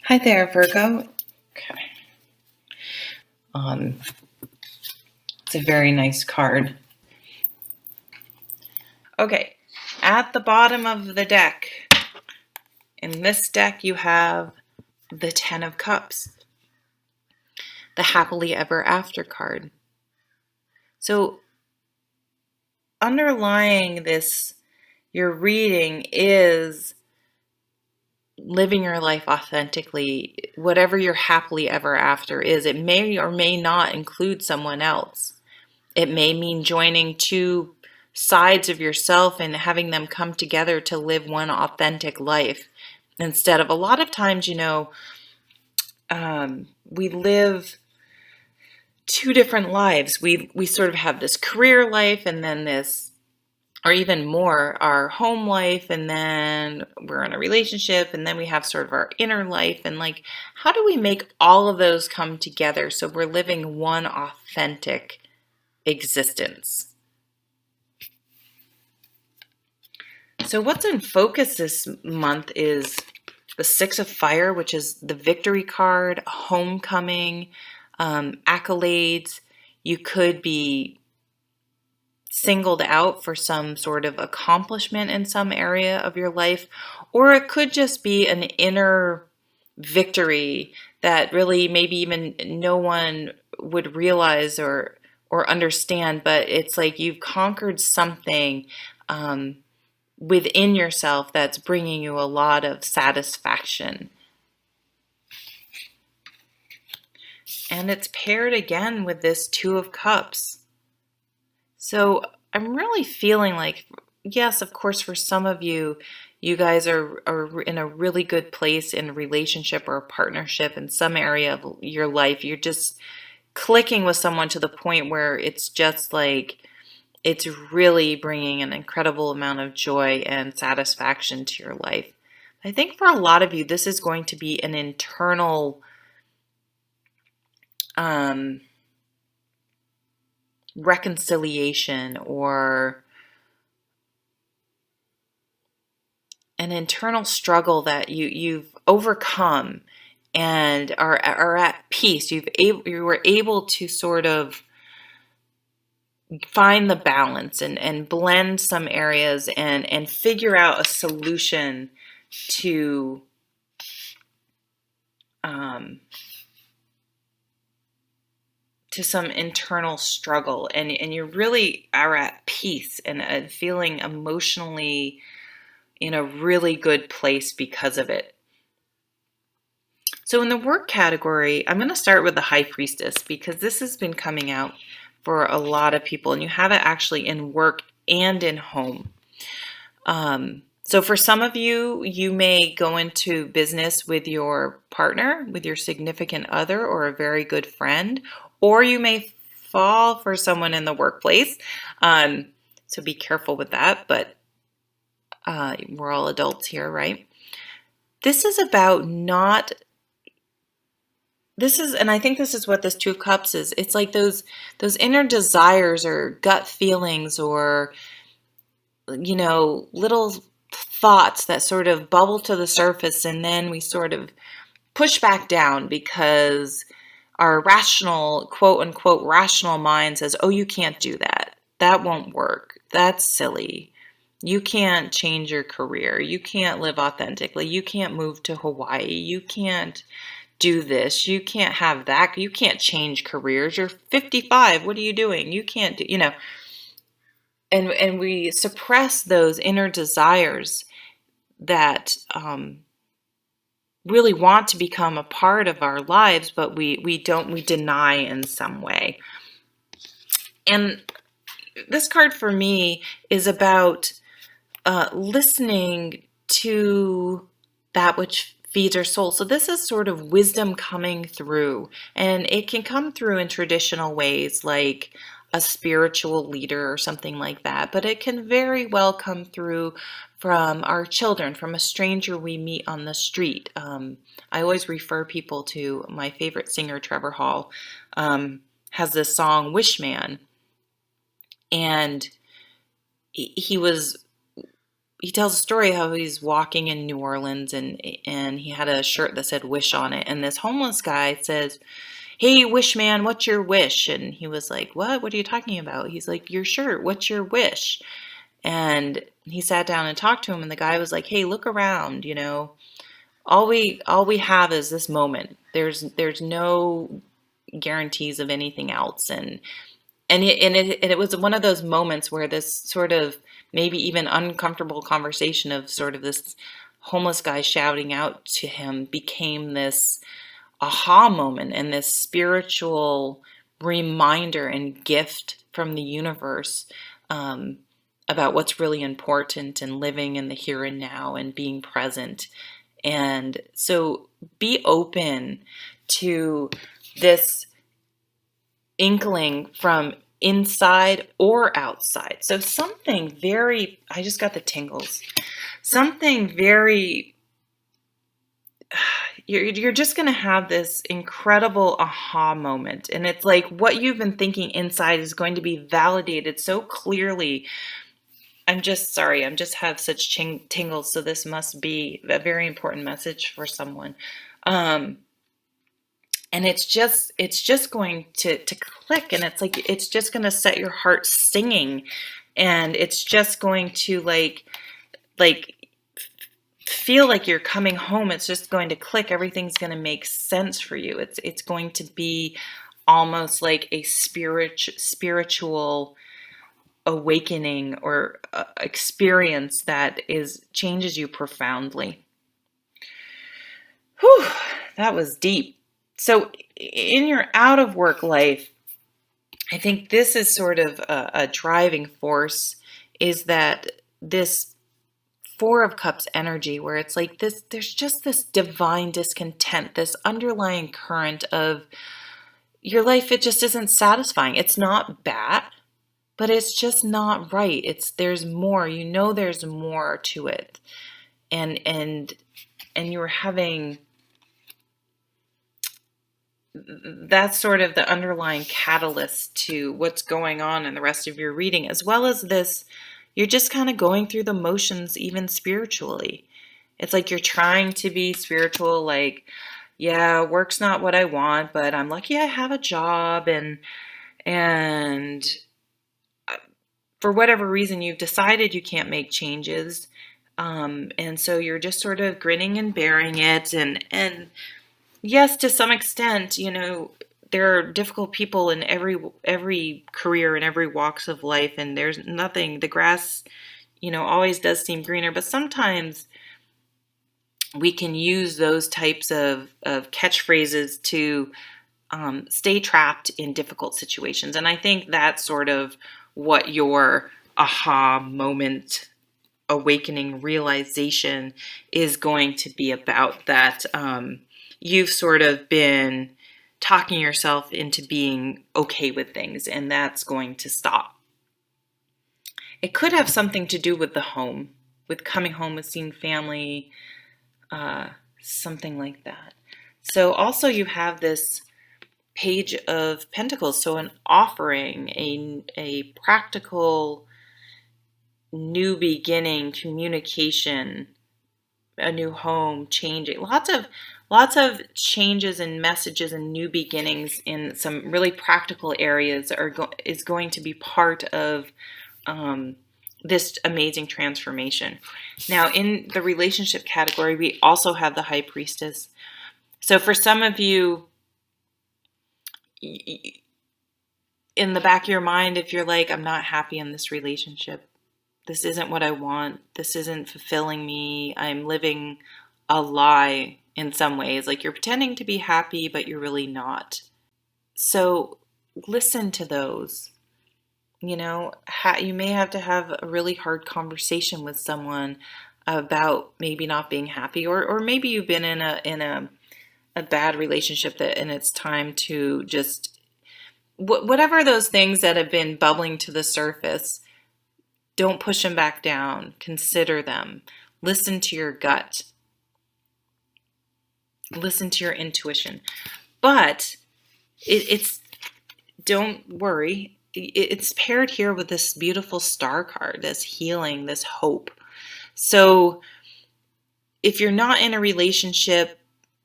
Hi there, Virgo. Okay. Um, it's a very nice card. Okay, at the bottom of the deck, in this deck, you have the Ten of Cups, the Happily Ever After card. So, underlying this, your reading is living your life authentically, whatever your happily ever after is. It may or may not include someone else. It may mean joining two sides of yourself and having them come together to live one authentic life. Instead of a lot of times, we live two different lives. We sort of have this career life and then this, or even more, our home life, and then we're in a relationship, and then we have sort of our inner life. And like, how do we make all of those come together so we're living one authentic existence? So what's in focus this month is the Six of Fire, which is the victory card, homecoming, accolades. You could be singled out for some sort of accomplishment in some area of your life, or it could just be an inner victory that really maybe even no one would realize or understand, but it's like you've conquered something within yourself that's bringing you a lot of satisfaction. And it's paired again with this Two of Cups. So I'm really feeling like, yes, of course, for some of you, you guys are in a really good place in a relationship or a partnership in some area of your life. You're just clicking with someone to the point where it's just like, it's really bringing an incredible amount of joy and satisfaction to your life. I think for a lot of you, this is going to be an internal reconciliation or an internal struggle that you've overcome and are at peace. You were able to sort of find the balance and blend some areas and figure out a solution to some internal struggle, and you really are at peace and feeling emotionally in a really good place because of it. So in the work category, I'm going to start with the High Priestess because this has been coming out for a lot of people, and you have it actually in work and in home. So for some of you, you may go into business with your partner, with your significant other, or a very good friend, or you may fall for someone in the workplace. So be careful with that, but we're all adults here, right? This is about not, this is, and I think this is what this Two of Cups is. It's like those inner desires or gut feelings or, little thoughts that sort of bubble to the surface, and then we sort of push back down because our rational, quote unquote, rational mind says, oh, you can't do that. That won't work. That's silly. You can't change your career. You can't live authentically. You can't move to Hawaii. You can't do this. You can't have that. You can't change careers. You're 55. What are you doing? You can't do, and we suppress those inner desires that really want to become a part of our lives, but we deny in some way. And this card for me is about listening to that which feeds our soul. So this is sort of wisdom coming through, and it can come through in traditional ways like a spiritual leader or something like that, but it can very well come through from our children, from a stranger we meet on the street. I always refer people to my favorite singer, Trevor Hall, has this song, Wishman, and he was he tells a story how he's walking in New Orleans, and he had a shirt that said "wish" on it, and this homeless guy says, "Hey, wish man, what's your wish?" And he was like, What are you talking about?" He's like, "Your shirt, what's your wish?" And he sat down and talked to him, and the guy was like, "Hey, look around, all we have is this moment. There's no guarantees of anything else." And it was one of those moments where this sort of maybe even uncomfortable conversation of sort of this homeless guy shouting out to him became this aha moment and this spiritual reminder and gift from the universe, um, about what's really important and living in the here and now and being present. And so be open to this inkling from inside or outside. So I just got the tingles. Something very, you're just going to have this incredible aha moment. And it's like what you've been thinking inside is going to be validated so clearly. I'm just sorry, I'm just have such tingles. So this must be a very important message for someone. And it's just going to click, and it's like it's just going to set your heart singing, and it's just going to like feel like you're coming home. It's just going to click. Everything's going to make sense for you. It's going to be almost like a spiritual awakening or experience that changes you profoundly. Whew, that was deep. So in your out of work life, I think this is sort of a driving force, is that this Four of Cups energy, where it's like this, there's just this divine discontent, this underlying current of your life. It just isn't satisfying. It's not bad, but it's just not right. There's more, there's more to it. And you're having, that's sort of the underlying catalyst to what's going on in the rest of your reading, as well as this, you're just kind of going through the motions, even spiritually. It's like you're trying to be spiritual, like, yeah, work's not what I want, but I'm lucky I have a job, and for whatever reason, you've decided you can't make changes. And so you're just sort of grinning and bearing it. And yes, to some extent, there are difficult people in every career and every walks of life, and there's nothing, the grass, always does seem greener, but sometimes we can use those types of catchphrases to stay trapped in difficult situations. And I think that's sort of what your aha moment, awakening, realization is going to be about, that you've sort of been talking yourself into being okay with things, and that's going to stop. It could have something to do with the home, with coming home, with seeing family, something like that. So also you have this Page of Pentacles, so an offering, a practical new beginning, communication, a new home, changing, lots of changes and messages and new beginnings in some really practical areas is going to be part of this amazing transformation. Now, in the relationship category, we also have the High Priestess. So for some of you, in the back of your mind, if you're like, I'm not happy in this relationship, this isn't what I want, this isn't fulfilling me, I'm living a lie in some ways, like you're pretending to be happy, but you're really not. So listen to those. You may have to have a really hard conversation with someone about maybe not being happy, or maybe you've been in a bad relationship and it's time to just, whatever those things that have been bubbling to the surface, don't push them back down. Consider them. Listen to your gut. Listen to your intuition. But don't worry. It's paired here with this beautiful star card, this healing, this hope. So if you're not in a relationship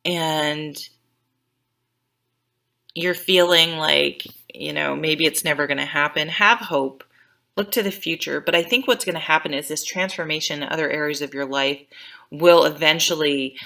and you're feeling like, maybe it's never going to happen, have hope, look to the future. But I think what's going to happen is this transformation in other areas of your life will eventually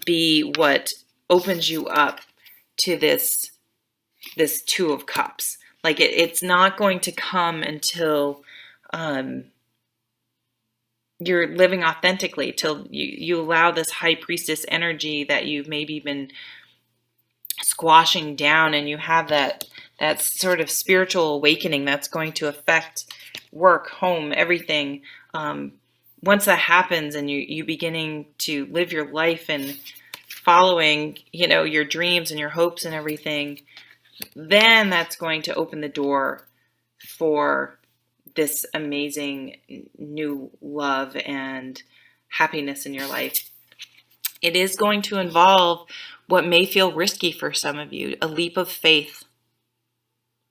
be what opens you up to this Two of Cups. Like it's not going to come until you're living authentically, till you allow this High Priestess energy that you've maybe been squashing down, and you have that sort of spiritual awakening that's going to affect work, home, everything. Once that happens and you beginning to live your life and following, your dreams and your hopes and everything, then that's going to open the door for this amazing new love and happiness in your life. It is going to involve what may feel risky for some of you, a leap of faith.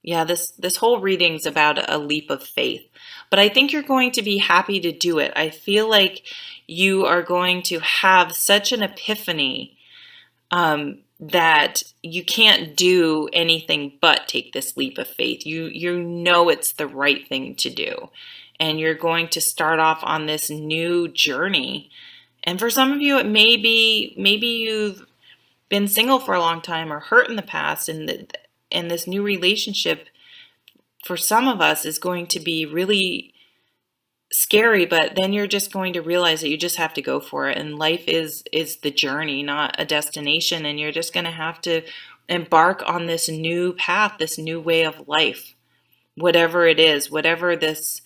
Yeah, this whole reading's about a leap of faith, but I think you're going to be happy to do it. I feel like you are going to have such an epiphany that you can't do anything but take this leap of faith. You know it's the right thing to do, and you're going to start off on this new journey. And for some of you, it may be maybe you've been single for a long time or hurt in the past, and this new relationship for some of us is going to be really scary, but then you're just going to realize that you just have to go for it, and life is the journey, not a destination, and you're just going to have to embark on this new path, this new way of life, whatever it is, whatever this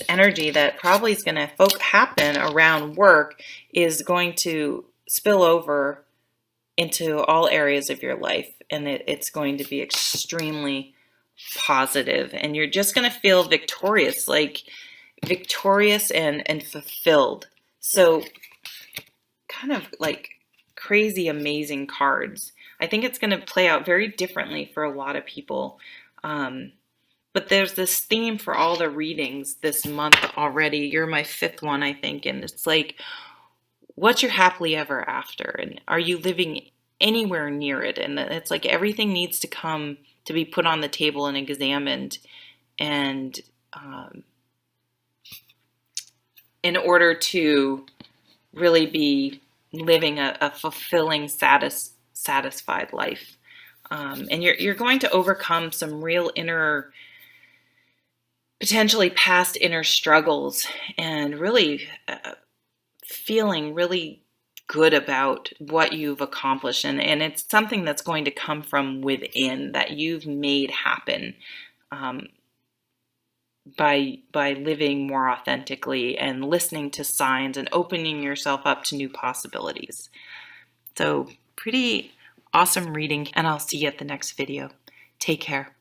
energy that probably is going to happen around work is going to spill over into all areas of your life, and it's going to be extremely positive, and you're just going to feel victorious, and fulfilled. So kind of like crazy amazing cards. I think it's going to play out very differently for a lot of people. But there's this theme for all the readings this month already. You're my fifth one, I think, and it's like, what's your happily ever after, and are you living anywhere near it? And it's like everything needs to come to be put on the table and examined, and in order to really be living a fulfilling, satisfied life. And you're going to overcome some real potentially past inner struggles, and really feeling really good about what you've accomplished, and it's something that's going to come from within, that you've made happen by living more authentically and listening to signs and opening yourself up to new possibilities. So pretty awesome reading, and I'll see you at the next video. Take care.